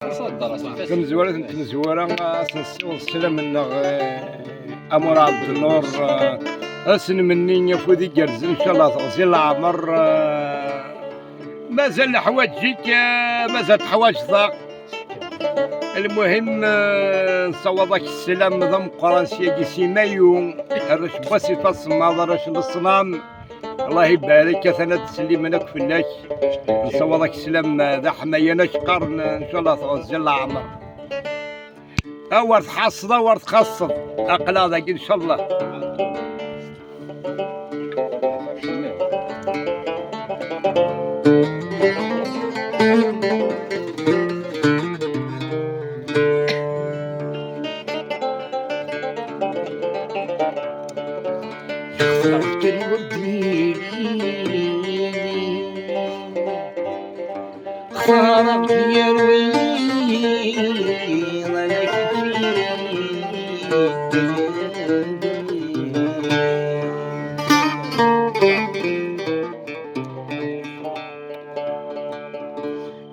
كنزوالة نتنزوالة السلام من أمراض النور أسن مني يفوذي جرز إن شاء الله تغزي العمر مازال الحوايج جيك مازال حوايج ضاق. المهم نصوضك السلام نظام قرانسية كي سيمايو الرش بسيطة الصماض الرش الصنام الله يبارك ثنا تسلم منك في الله نصوضك السلام ذا حماينا قرن ان شاء الله تغزي العمر ورث حصده ورث خصد اقلا ذاك ان شاء الله. خربت يا الويل لك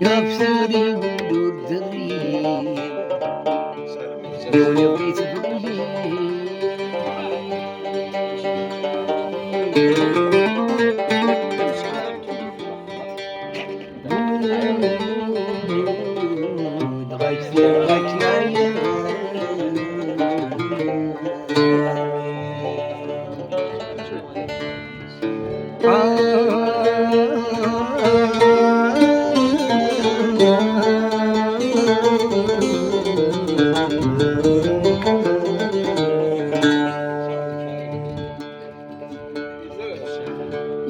يا بسوري ودور دريب يا بيت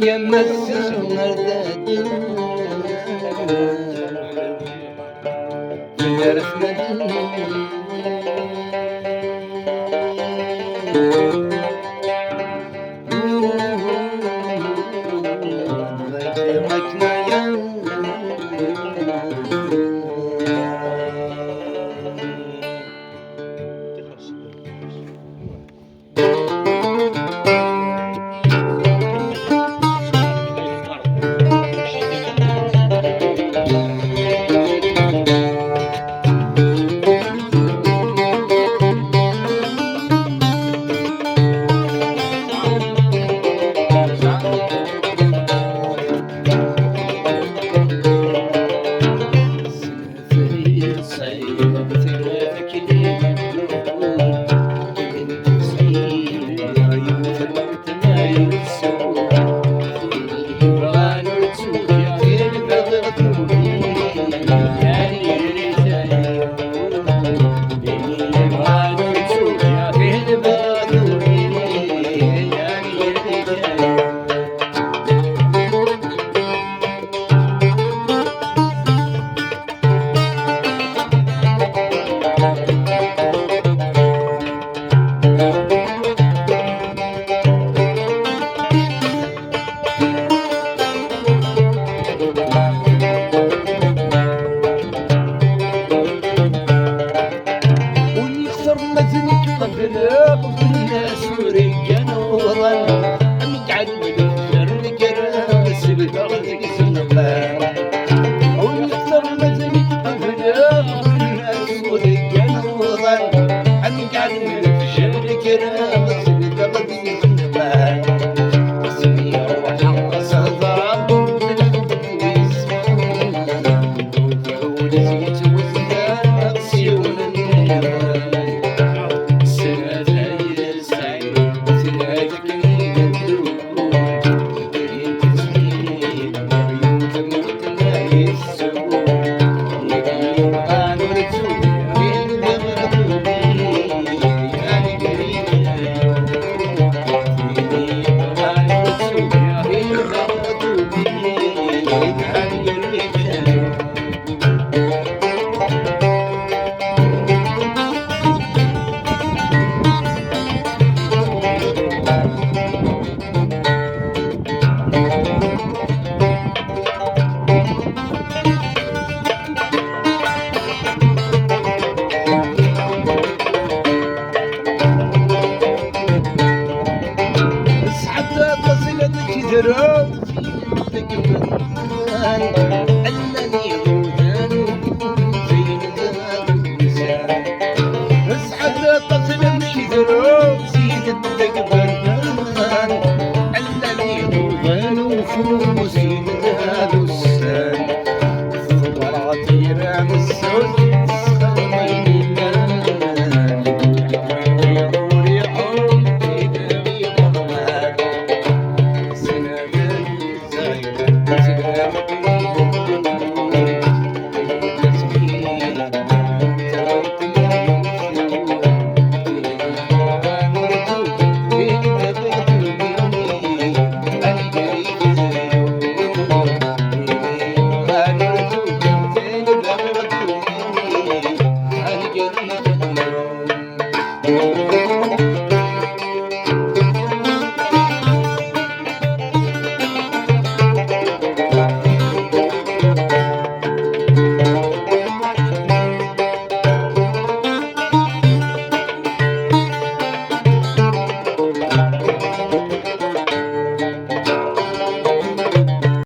يا مسر مرداد يا رحمة يوم